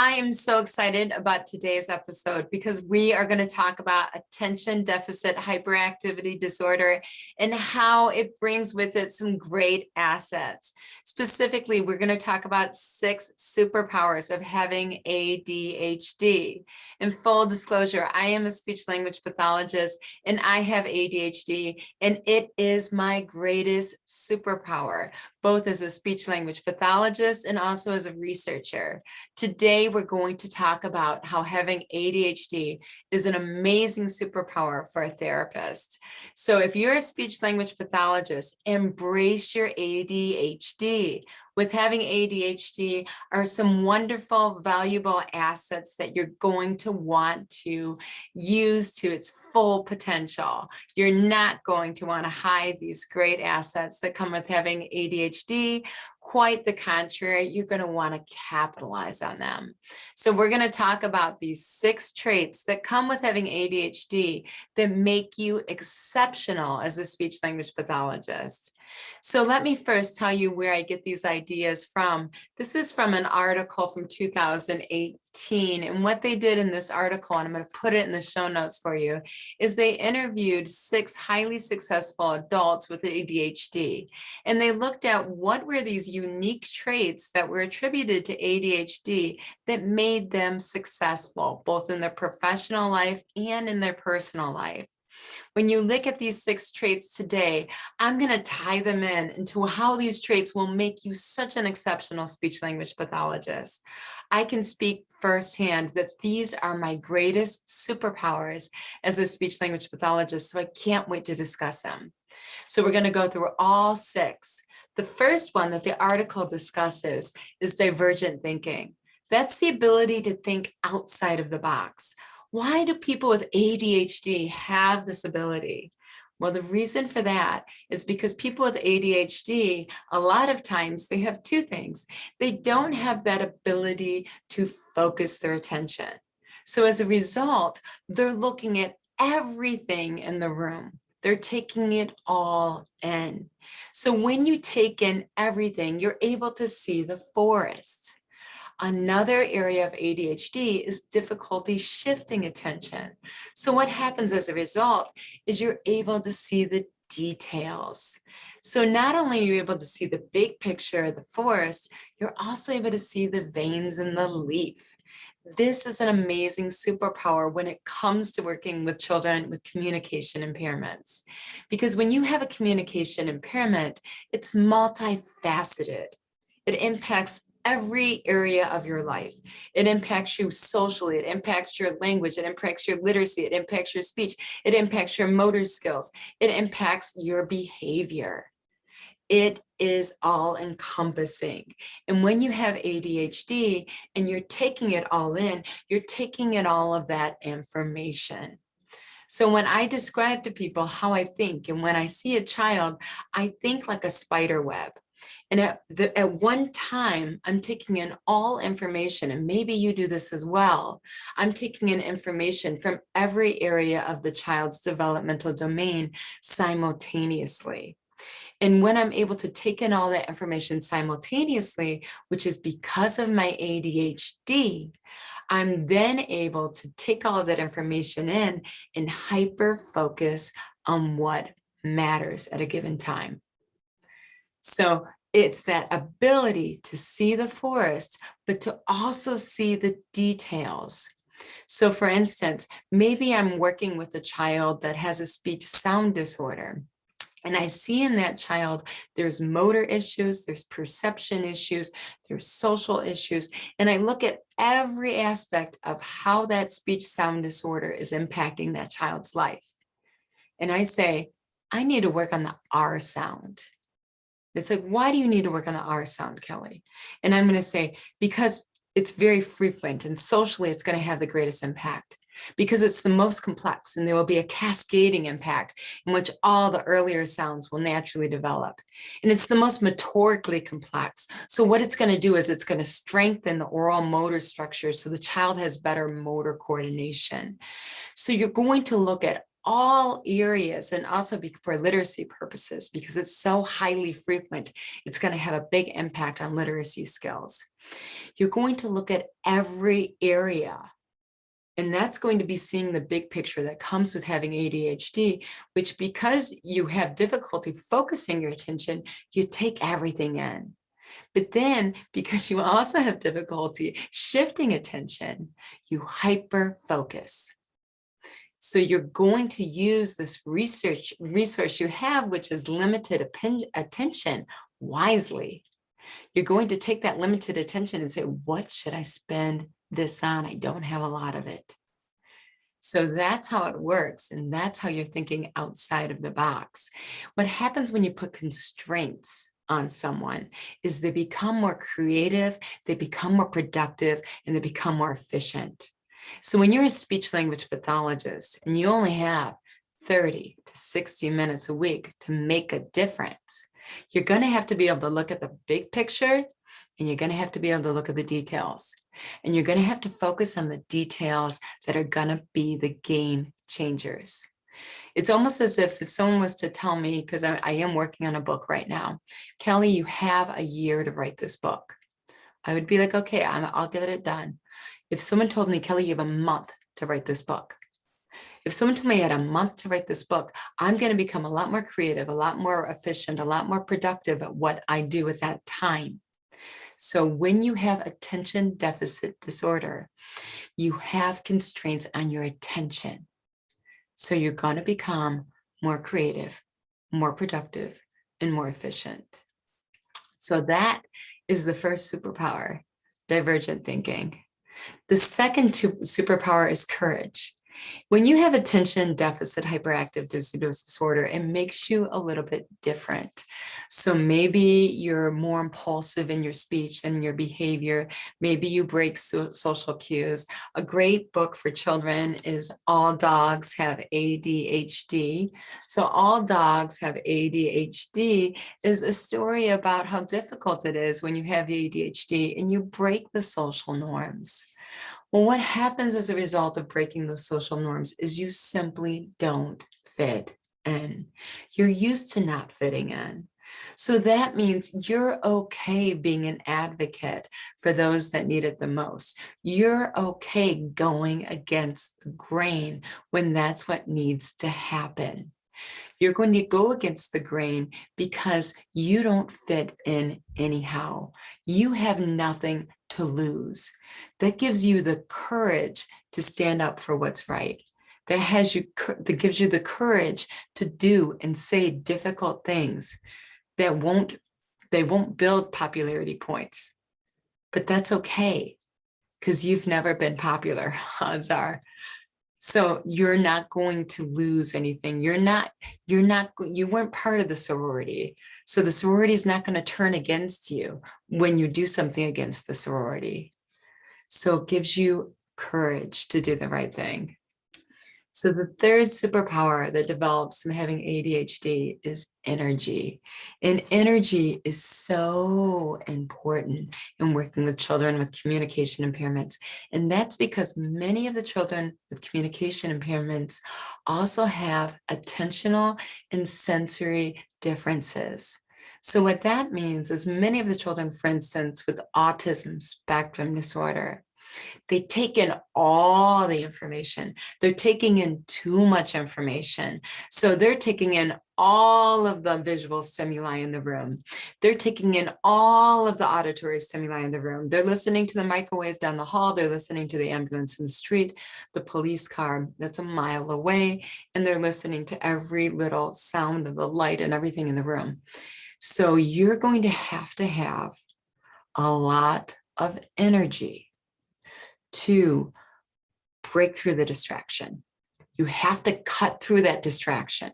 I am so excited about today's episode because we are going to talk about attention deficit hyperactivity disorder and how it brings with it some great assets. Specifically, we're going to talk about 6 superpowers of having ADHD. In full disclosure, I am a speech language pathologist and I have ADHD, and it is my greatest superpower, both as a speech language pathologist and also as a researcher. Today, we're going to talk about how having ADHD is an amazing superpower for a therapist. So if you're a speech language pathologist, embrace your ADHD. With having ADHD are some wonderful, valuable assets that you're going to want to use to its full potential. You're not going to want to hide these great assets that come with having ADHD. Quite the contrary, you're going to want to capitalize on them. So we're going to talk about these 6 traits that come with having ADHD that make you exceptional as a speech language pathologist. So let me first tell you where I get these ideas from. This is from an article from 2018. And what they did in this article, and I'm going to put it in the show notes for you, is they interviewed 6 highly successful adults with ADHD. And they looked at what were these unique traits that were attributed to ADHD that made them successful, both in their professional life and in their personal life. When you look at these 6 traits today, I'm going to tie them into how these traits will make you such an exceptional speech language pathologist. I can speak firsthand that these are my greatest superpowers as a speech language pathologist, so I can't wait to discuss them. So we're going to go through all 6. The first one that the article discusses is divergent thinking. That's the ability to think outside of the box. Why do people with ADHD have this ability? Well, the reason for that is because people with ADHD, a lot of times they have 2 things. They don't have that ability to focus their attention. So as a result, they're looking at everything in the room. They're taking it all in. So when you take in everything, you're able to see the forest. Another area of ADHD is difficulty shifting attention. So what happens as a result is you're able to see the details. So not only are you able to see the big picture of the forest, you're also able to see the veins in the leaf. This is an amazing superpower when it comes to working with children with communication impairments. Because when you have a communication impairment, it's multifaceted. It impacts every area of your life. It impacts you socially, it impacts your language, it impacts your literacy, it impacts your speech, it impacts your motor skills, it impacts your behavior. It is all encompassing. And when you have ADHD and you're taking it all in, you're taking in all of that information. So when I describe to people how I think, and when I see a child, I think like a spider web. And at one time, I'm taking in all information, and maybe you do this as well. I'm taking in information from every area of the child's developmental domain simultaneously. And when I'm able to take in all that information simultaneously, which is because of my ADHD, I'm then able to take all of that information in and hyper focus on what matters at a given time. So it's that ability to see the forest, but to also see the details. So for instance, maybe I'm working with a child that has a speech sound disorder. And I see in that child, there's motor issues, there's perception issues, there's social issues. And I look at every aspect of how that speech sound disorder is impacting that child's life. And I say, I need to work on the R sound. It's like, why do you need to work on the R sound, Kelly? And I'm going to say, because it's very frequent and socially it's going to have the greatest impact. Because it's the most complex, and there will be a cascading impact in which all the earlier sounds will naturally develop. And it's the most motorically complex. So what it's going to do is it's going to strengthen the oral motor structure so the child has better motor coordination. So you're going to look at all areas, and also for literacy purposes, because it's so highly frequent, it's going to have a big impact on literacy skills. You're going to look at every area, and that's going to be seeing the big picture that comes with having ADHD, which, because you have difficulty focusing your attention, you take everything in. But then, because you also have difficulty shifting attention, you hyper focus. So you're going to use this resource you have, which is limited attention, wisely. You're going to take that limited attention and say, what should I spend this on? I don't have a lot of it. So that's how it works. And that's how you're thinking outside of the box. What happens when you put constraints on someone is they become more creative, they become more productive, and they become more efficient. So when you're a speech language pathologist and you only have 30 to 60 minutes a week to make a difference, you're going to have to be able to look at the big picture, and you're going to have to be able to look at the details. And you're going to have to focus on the details that are going to be the game changers. It's almost as if someone was to tell me, because I am working on a book right now, Kelly, you have a year to write this book. I would be like, okay, I'll get it done. If someone told me, Kelly, you have a month to write this book. If someone told me I had a month to write this book, I'm going to become a lot more creative, a lot more efficient, a lot more productive at what I do with that time. So when you have attention deficit disorder, you have constraints on your attention. So you're going to become more creative, more productive, and more efficient. So that is the first superpower, divergent thinking. The second superpower is courage. When you have attention deficit hyperactive disorder, it makes you a little bit different. So maybe you're more impulsive in your speech and your behavior. Maybe you break social cues. A great book for children is All Dogs Have ADHD. So All Dogs Have ADHD is a story about how difficult it is when you have ADHD and you break the social norms. Well, what happens as a result of breaking those social norms is you simply don't fit in. You're used to not fitting in. So that means you're okay being an advocate for those that need it the most. You're okay going against the grain when that's what needs to happen. You're going to go against the grain because you don't fit in anyhow. You have nothing to lose. That gives you the courage to stand up for what's right. That gives you the courage to do and say difficult things that won't build popularity points. But that's okay, because you've never been popular, odds are. So you're not going to lose anything. You weren't part of the sorority. So the sorority is not going to turn against you when you do something against the sorority. So it gives you courage to do the right thing. So the third superpower that develops from having ADHD is energy. And energy is so important in working with children with communication impairments. And that's because many of the children with communication impairments also have attentional and sensory differences. So what that means is many of the children, for instance, with autism spectrum disorder, they take in all the information. They're taking in too much information. So they're taking in all of the visual stimuli in the room. They're taking in all of the auditory stimuli in the room. They're listening to the microwave down the hall. They're listening to the ambulance in the street, the police car that's a mile away, and they're listening to every little sound of the light and everything in the room. So you're going to have a lot of energy to break through the distraction. You have to cut through that distraction.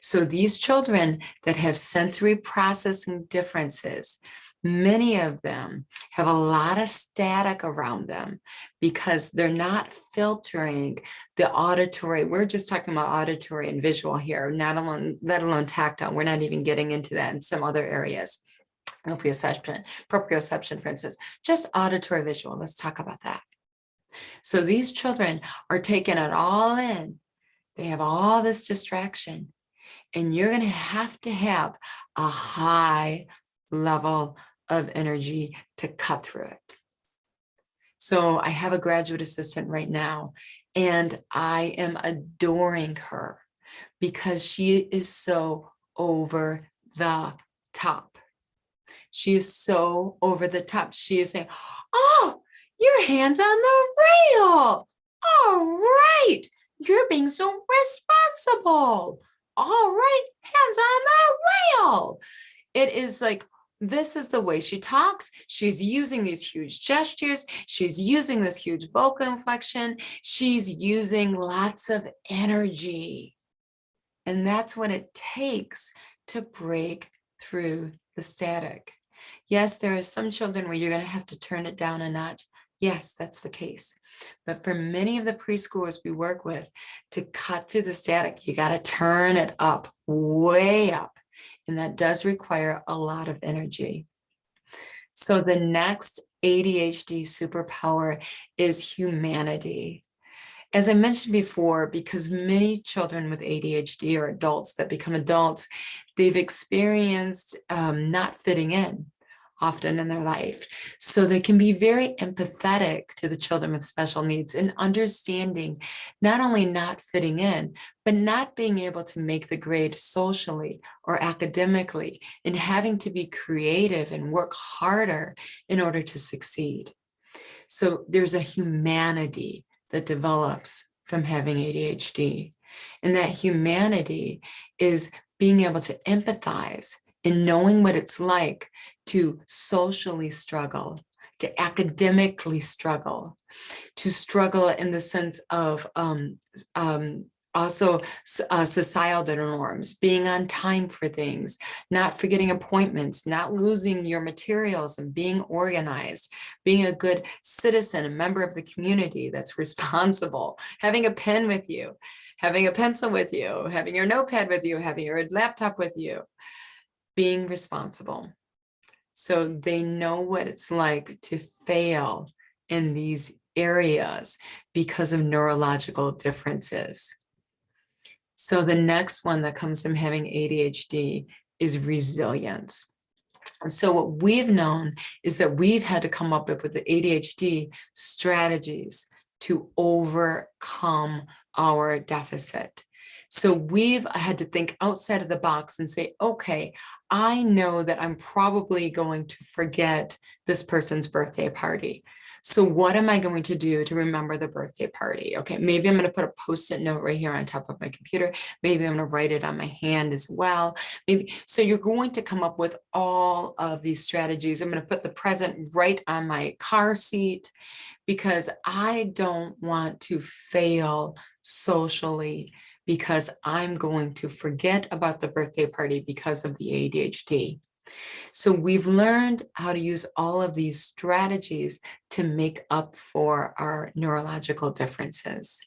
So these children that have sensory processing differences, many of them have a lot of static around them because they're not filtering the auditory. We're just talking about auditory and visual here, let alone tactile. We're not even getting into that in some other areas. Proprioception, for instance, just auditory visual. Let's talk about that. So these children are taking it all in, They have all this distraction, and you're going to have a high level of energy to cut through it. So I have a graduate assistant right now, and I am adoring her because she is so over the top. She is so over the top. She is saying, oh, your hand's on the rail. All right. You're being so responsible. All right. Hands on the rail. It is like, this is the way she talks. She's using these huge gestures. She's using this huge vocal inflection. She's using lots of energy. And that's what it takes to break through the static. Yes, there are some children where you're going to have to turn it down a notch. Yes, that's the case. But for many of the preschoolers we work with, to cut through the static, you got to turn it up, way up. And that does require a lot of energy. So the next ADHD superpower is humanity. As I mentioned before, because many children with ADHD or adults that become adults, they've experienced not fitting in often in their life. So they can be very empathetic to the children with special needs and understanding not only not fitting in, but not being able to make the grade socially or academically, and having to be creative and work harder in order to succeed. So there's a humanity that develops from having ADHD. And that humanity is being able to empathize and knowing what it's like to socially struggle, to academically struggle, to struggle in the sense of also societal norms, being on time for things, not forgetting appointments, not losing your materials, and being organized, being a good citizen, a member of the community that's responsible, having a pen with you, having a pencil with you, having your notepad with you, having your laptop with you, being responsible. So they know what it's like to fail in these areas because of neurological differences. So the next one that comes from having ADHD is resilience. So what we've known is that we've had to come up with the ADHD strategies to overcome our deficit. So we've had to think outside of the box and say, okay, I know that I'm probably going to forget this person's birthday party. So what am I going to do to remember the birthday party? Okay, maybe I'm going to put a Post-it note right here on top of my computer. Maybe I'm going to write it on my hand as well. Maybe. So you're going to come up with all of these strategies. I'm going to put the present right on my car seat because I don't want to fail socially, because I'm going to forget about the birthday party because of the ADHD. So we've learned how to use all of these strategies to make up for our neurological differences.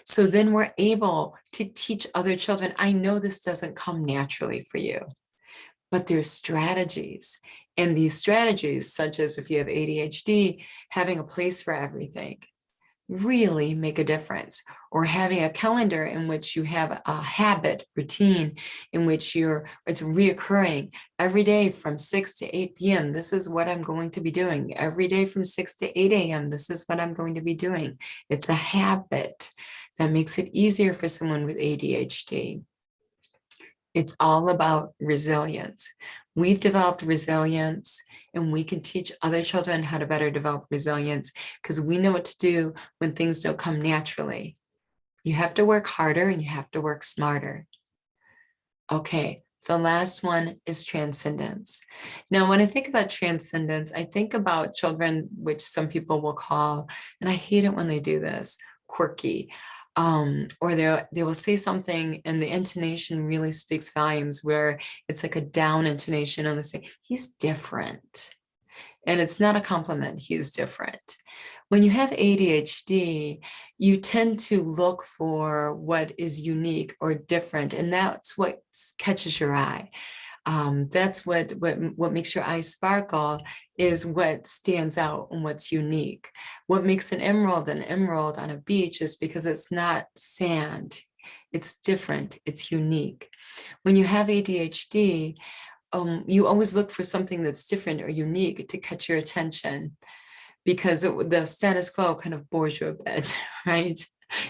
So then we're able to teach other children, I know this doesn't come naturally for you, but there's strategies. And these strategies, such as if you have ADHD, having a place for everything, really make a difference. Or having a calendar in which you have a habit routine in which it's reoccurring every day from 6 to 8 p.m. This is what I'm going to be doing. Every day from 6 to 8 a.m. This is what I'm going to be doing. It's a habit that makes it easier for someone with ADHD. It's all about resilience. We've developed resilience, and we can teach other children how to better develop resilience because we know what to do when things don't come naturally. You have to work harder and you have to work smarter. Okay, the last one is transcendence. Now, when I think about transcendence, I think about children, which some people will call, and I hate it when they do this, quirky. Or they will say something and the intonation really speaks volumes, where it's like a down intonation and they say, he's different. And it's not a compliment, he's different. When you have ADHD, you tend to look for what is unique or different, and that's what catches your eye. That's what makes your eyes sparkle, is what stands out and what's unique. What makes an emerald on a beach is because it's not sand. It's different. It's unique. When you have ADHD, you always look for something that's different or unique to catch your attention, because the status quo kind of bores you a bit, right?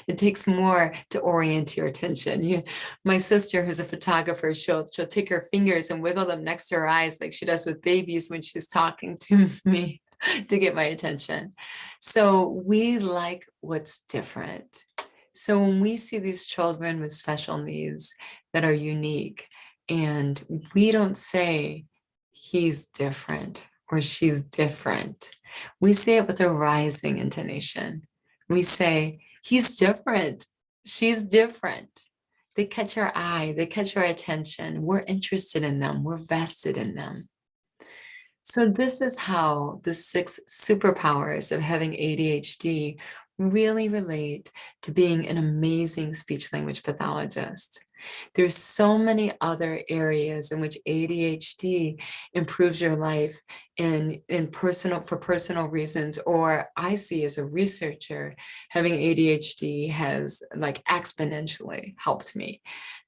It takes more to orient your attention. My sister, who's a photographer, she'll take her fingers and wiggle them next to her eyes like she does with babies when she's talking to me to get my attention. So we like what's different. So when we see these children with special needs that are unique, and we don't say he's different or she's different, we say it with a rising intonation. We say, he's different, she's different. They catch our eye, they catch our attention. We're interested in them, we're vested in them. So this is how the 6 superpowers of having ADHD really relate to being an amazing speech language pathologist. There's so many other areas in which ADHD improves your life in for personal reasons, or I see as a researcher, having ADHD has like exponentially helped me,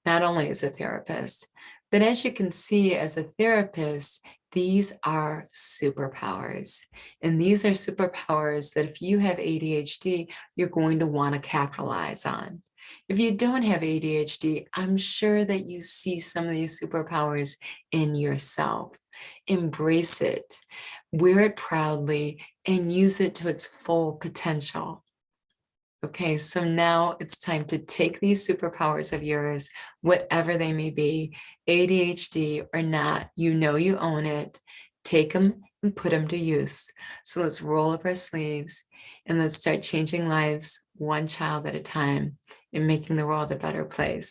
not only as a therapist, but as you can see as a therapist, these are superpowers. And these are superpowers that if you have ADHD, you're going to want to capitalize on. If you don't have ADHD, I'm sure that you see some of these superpowers in yourself. Embrace it, wear it proudly, and use it to its full potential. Okay, so now it's time to take these superpowers of yours, whatever they may be, ADHD or not, you know you own it. Take them and put them to use. So let's roll up our sleeves and let's start changing lives one child at a time and making the world a better place.